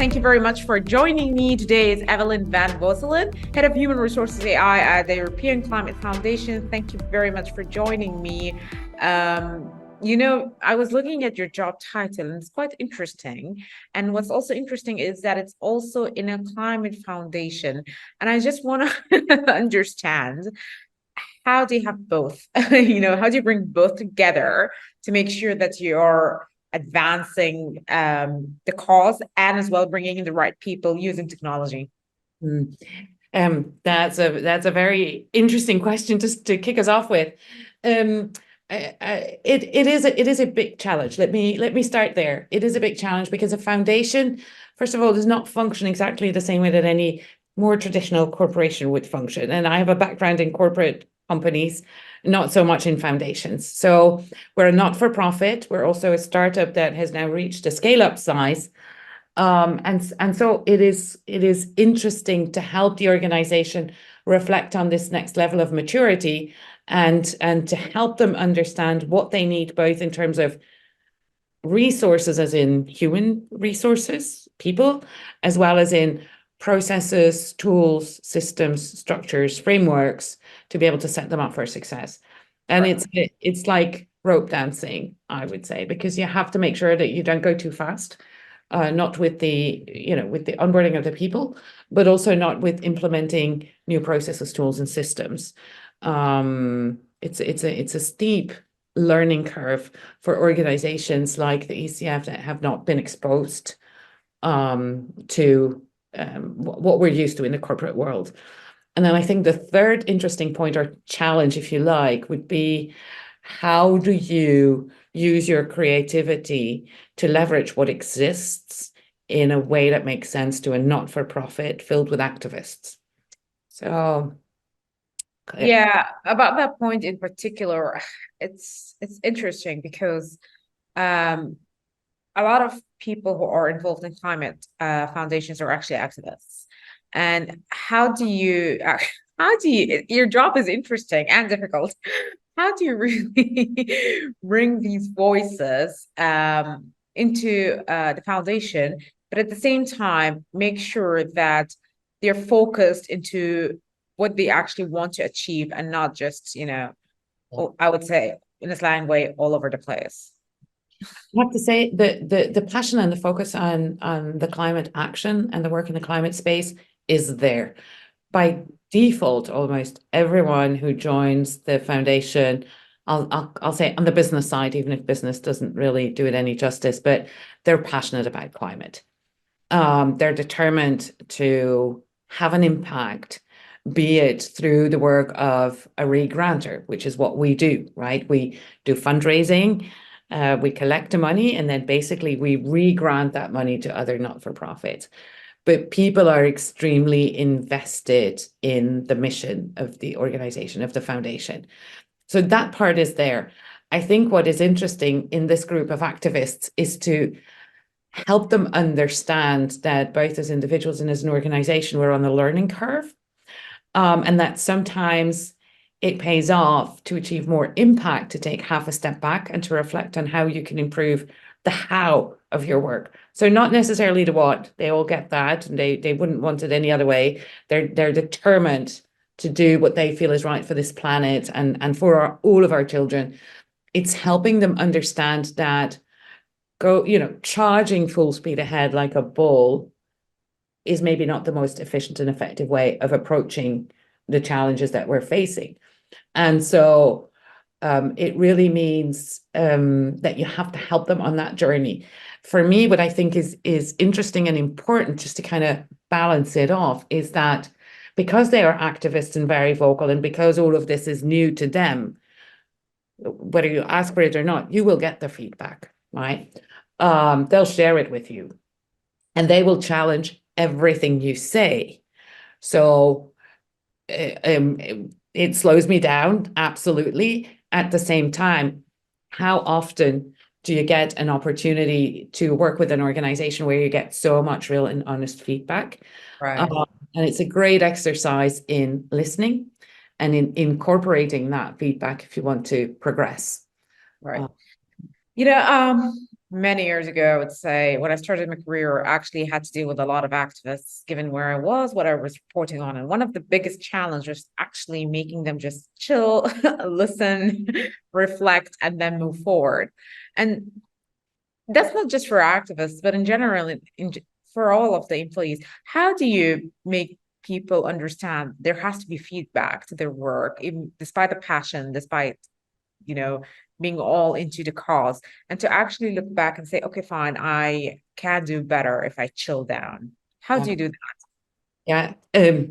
Thank you very much for joining me. Today is Evelyne van Vosselen, Head of Human Resources AI at the European Climate Foundation. Thank you very much for joining me. I was looking at your job title and it's quite interesting. And what's also interesting is that it's also in a climate foundation. And I just want to understand, how do you have both? How do you bring both together to make sure that you're advancing the cause and as well bringing in the right people using technology? That's a very interesting question just to kick us off with. It is a big challenge. Let me start there. It is a big challenge because a foundation, first of all, does not function exactly the same way that any more traditional corporation would function. And I have a background in corporate companies, not so much in foundations. So we're a not-for-profit. We're also a startup that has now reached a scale-up size. And so it is interesting to help the organization reflect on this next level of maturity and to help them understand what they need, both in terms of resources, as in human resources, people, as well as in processes, tools, systems, structures, frameworks, to be able to set them up for success. And Right. it's like rope dancing, I would say, because you have to make sure that you don't go too fast. Not with the onboarding of the people, but also not with implementing new processes, tools, and systems. It's a steep learning curve for organizations like the ECF that have not been exposed to what we're used to in the corporate world. And then I think the third interesting point, or challenge, if you like, would be, how do you use your creativity to leverage what exists in a way that makes sense to a not-for-profit filled with activists? So, Yeah, about that point in particular, it's interesting because um, a lot of people who are involved in climate foundations are actually activists. And your job is interesting and difficult. How do you really bring these voices into the foundation, but at the same time, make sure that they're focused into what they actually want to achieve and not just, I would say in a slang way, all over the place. I have to say the passion and the focus on the climate action and the work in the climate space is there. By default, almost everyone who joins the foundation, I'll say on the business side, even if business doesn't really do it any justice, but they're passionate about climate. They're determined to have an impact, be it through the work of a re-granter, which is what we do, right? We do fundraising, we collect the money, and then basically we re-grant that money to other not-for-profits. But people are extremely invested in the mission of the organization, of the foundation. So that part is there. I think what is interesting in this group of activists is to help them understand that both as individuals and as an organization, we're on a learning curve, and that sometimes it pays off to achieve more impact, to take half a step back and to reflect on how you can improve the how of your work. So not necessarily the what, they all get that, and they wouldn't want it any other way. They're determined to do what they feel is right for this planet and for all of our children. It's helping them understand that charging full speed ahead like a bull is maybe not the most efficient and effective way of approaching the challenges that we're facing. And so it really means that you have to help them on that journey. For me, what I think is interesting and important, just to kind of balance it off, is that because they are activists and very vocal, and because all of this is new to them, whether you ask for it or not, you will get the feedback, right? They'll share it with you, and they will challenge everything you say. So it slows me down, absolutely. At the same time, how often do you get an opportunity to work with an organization where you get so much real and honest feedback? Right. Um, and it's a great exercise in listening and in incorporating that feedback if you want to progress. Right. Uh, You know, um, many years ago, I would say when I started my career, I actually had to deal with a lot of activists, given where I was, what I was reporting on. And one of the biggest challenges was actually making them just chill, listen, reflect, and then move forward. And that's not just for activists, but in general, for all of the employees. How do you make people understand there has to be feedback to their work, even despite the passion, despite, you know, being all into the cause, and to actually look back and say, okay, fine, I can do better if I chill down. How Yeah. do you do that? Yeah.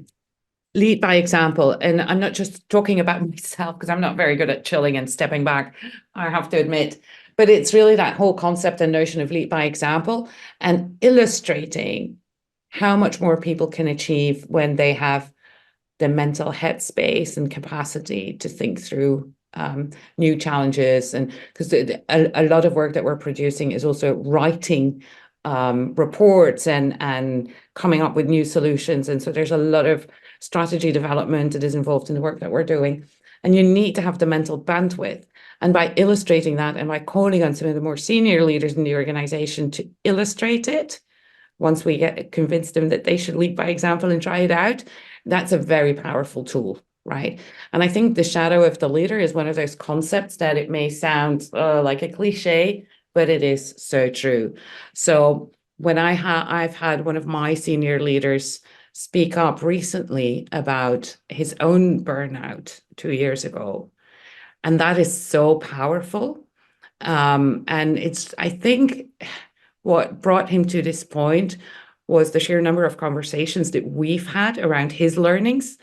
Lead by example. And I'm not just talking about myself because I'm not very good at chilling and stepping back, I have to admit. But it's really that whole concept and notion of lead by example and illustrating how much more people can achieve when they have the mental headspace and capacity to think through new challenges. And because a lot of work that we're producing is also writing reports and coming up with new solutions. And so there's a lot of strategy development that is involved in the work that we're doing. And you need to have the mental bandwidth. And by illustrating that and by calling on some of the more senior leaders in the organization to illustrate it, once we get convinced them that they should lead by example and try it out, that's a very powerful tool, right? And I think the shadow of the leader is one of those concepts that it may sound like a cliche, but it is so true. So when I've had one of my senior leaders speak up recently about his own burnout 2 years ago, and that is so powerful. And it's, I think, what brought him to this point was the sheer number of conversations that we've had around his learnings,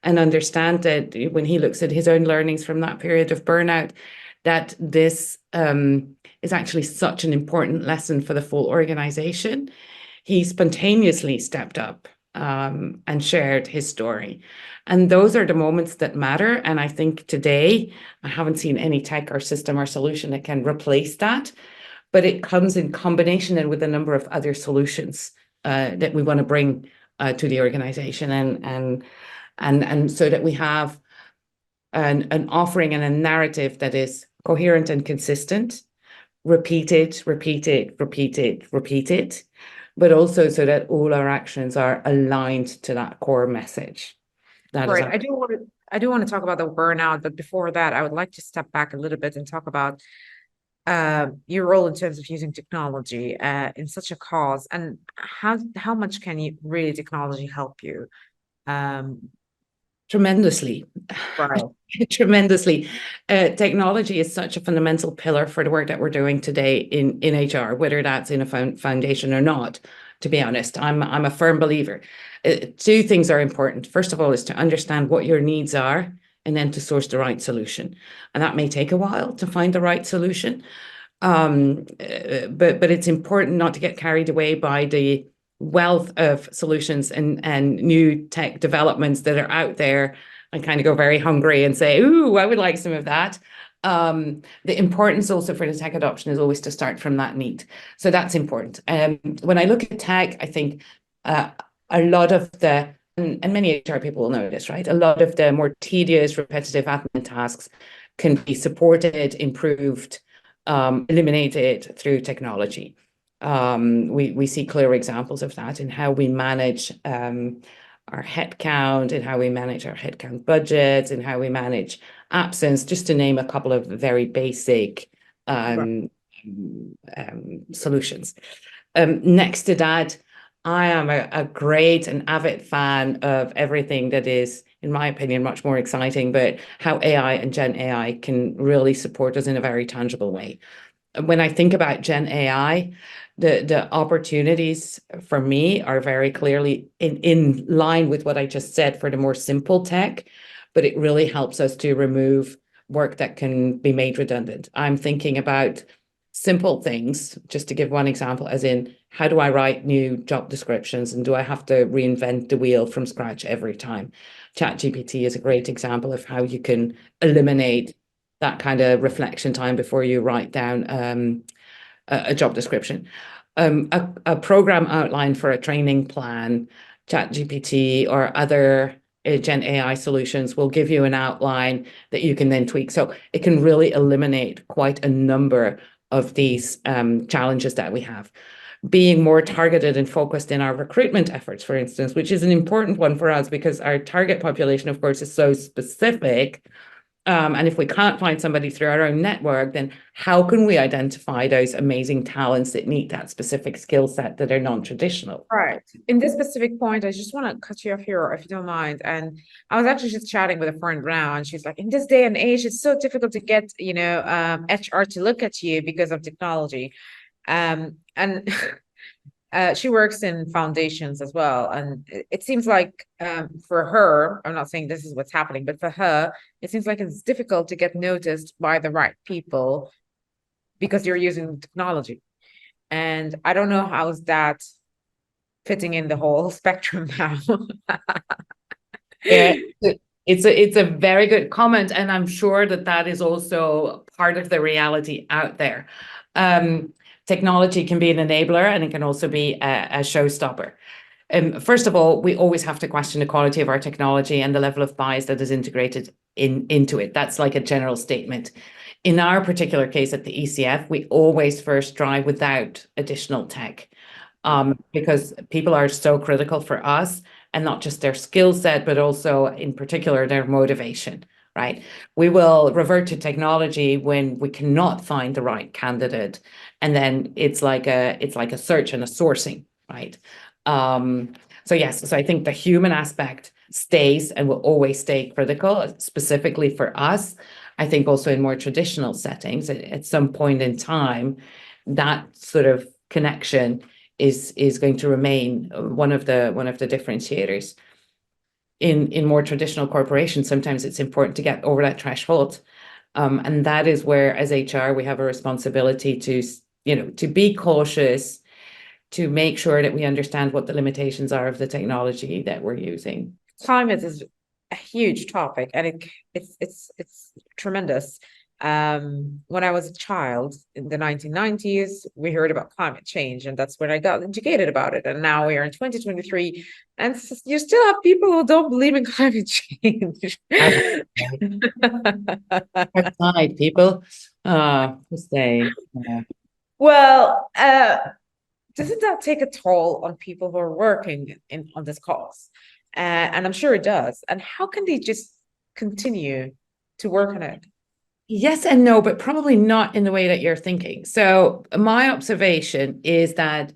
and understand that when he looks at his own learnings from that period of burnout, that this is actually such an important lesson for the full organization. He spontaneously stepped up and shared his story. And those are the moments that matter. And I think today, I haven't seen any tech or system or solution that can replace that, but it comes in combination and with a number of other solutions that we want to bring to the organization, and so that we have an offering and a narrative that is coherent and consistent, repeated, but also so that all our actions are aligned to that core message. That is Right. our I do want to talk about the burnout, but before that, I would like to step back a little bit and talk about your role in terms of using technology in such a cause, and how much can you really technology help you? Um, tremendously. right. Tremendously. Technology is such a fundamental pillar for the work that we're doing today in HR, whether that's in a foundation or not. To be honest, I'm a firm believer. Two things are important. First of all, is to understand what your needs are, and then to source the right solution. And that may take a while to find the right solution. But it's important not to get carried away by the wealth of solutions and new tech developments that are out there, and kind of go very hungry and say, ooh, I would like some of that. The importance also for the tech adoption is always to start from that need. So that's important. When I look at tech, I think a lot of the, and many HR people will know this, right? A lot of the more tedious, repetitive admin tasks can be supported, improved, eliminated through technology. We see clear examples of that in how we manage our headcount, and how we manage our headcount budgets, and how we manage absence, just to name a couple of very basic solutions. Next to that, I am a great and avid fan of everything that is, in my opinion, much more exciting, but how AI and Gen AI can really support us in a very tangible way. When I think about Gen AI, the opportunities for me are very clearly in line with what I just said for the more simple tech, but it really helps us to remove work that can be made redundant. I'm thinking about simple things, just to give one example, as in, how do I write new job descriptions, and do I have to reinvent the wheel from scratch every time? ChatGPT is a great example of how you can eliminate that kind of reflection time before you write down a job description. A program outline for a training plan, ChatGPT or other Gen AI solutions will give you an outline that you can then tweak. So it can really eliminate quite a number of these challenges that we have. Being more targeted and focused in our recruitment efforts, for instance, which is an important one for us because our target population, of course, is so specific. And if we can't find somebody through our own network, then how can we identify those amazing talents that meet that specific skill set that are non-traditional? Right. In this specific point, I just want to cut you off here, if you don't mind. And I was actually just chatting with a friend now, and she's like, in this day and age, it's so difficult to get, HR to look at you because of technology. And she works in foundations as well. And it seems like for her, I'm not saying this is what's happening, but for her, it seems like it's difficult to get noticed by the right people because you're using technology. And I don't know how is that fitting in the whole spectrum now. Yeah, it's a very good comment, and I'm sure that that is also part of the reality out there. Technology can be an enabler, and it can also be a showstopper. First of all, we always have to question the quality of our technology and the level of bias that is integrated into it. That's like a general statement. In our particular case at the ECF, we always first try without additional tech, because people are so critical for us, and not just their skill set, but also in particular their motivation, right? We will revert to technology when we cannot find the right candidate, and then it's like a search and a sourcing, right? So yes, so I think the human aspect stays and will always stay critical, specifically for us. I think also in more traditional settings, at some point in time, that sort of connection is going to remain one of the differentiators. In more traditional corporations, sometimes it's important to get over that threshold. And that is where, as HR, we have a responsibility to be cautious, to make sure that we understand what the limitations are of the technology that we're using. Climate is a huge topic, and it's tremendous. When I was a child in the 1990s, we heard about climate change, and that's when I got educated about it. And now we are in 2023, and you still have people who don't believe in climate change. Outside people, to say, Well, doesn't that take a toll on people who are working on this cause? And I'm sure it does. And how can they just continue to work on it? yes and no, but probably not in the way that you're thinking. So my observation is that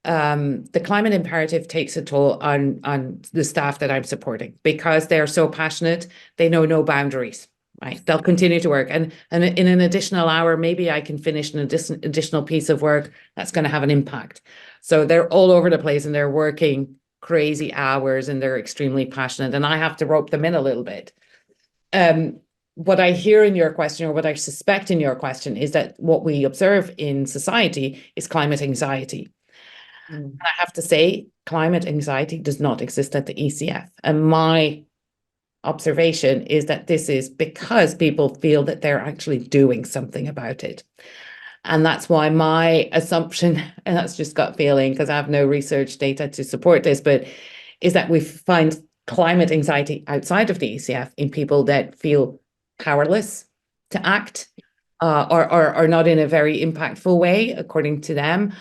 the climate imperative takes a toll on the staff that I'm supporting because they're so passionate. They know no boundaries, right? They'll continue to work, and in an additional hour, maybe I can finish an additional piece of work that's going to have an impact. So they're all over the place, and they're working crazy hours, and they're extremely passionate, and I have to rope them in a little bit. What I hear in your question, or what I suspect in your question, is that what we observe in society is climate anxiety. And I have to say, climate anxiety does not exist at the ECF. And my observation is that this is because people feel that they're actually doing something about it. And that's why my assumption, and that's just gut feeling, because I have no research data to support this, but is that we find climate anxiety outside of the ECF in people that feel powerless to act, or not in a very impactful way, according to them.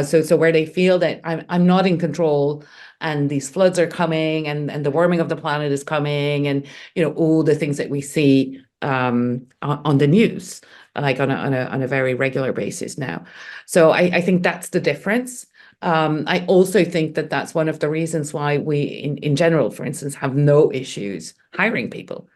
So where they feel that I'm not in control, and these floods are coming, and the warming of the planet is coming, and all the things that we see on the news, like on a very regular basis now. So I think that's the difference. I also think that that's one of the reasons why we, in general, for instance, have no issues hiring people,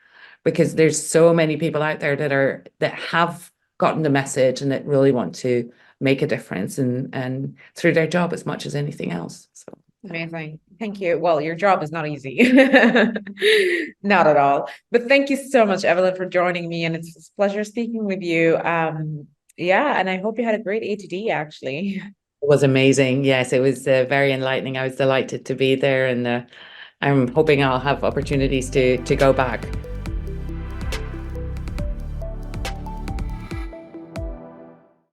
because there's so many people out there that have gotten the message and that really want to make a difference and through their job as much as anything else. So Amazing. Thank you. Well, your job is not easy. Not at all. But thank you so much, Evelyne, for joining me. And it's a pleasure speaking with you. Yeah, and I hope you had a great ATD actually. it was amazing. Yes, it was very enlightening. I was delighted to be there, and I'm hoping I'll have opportunities to go back.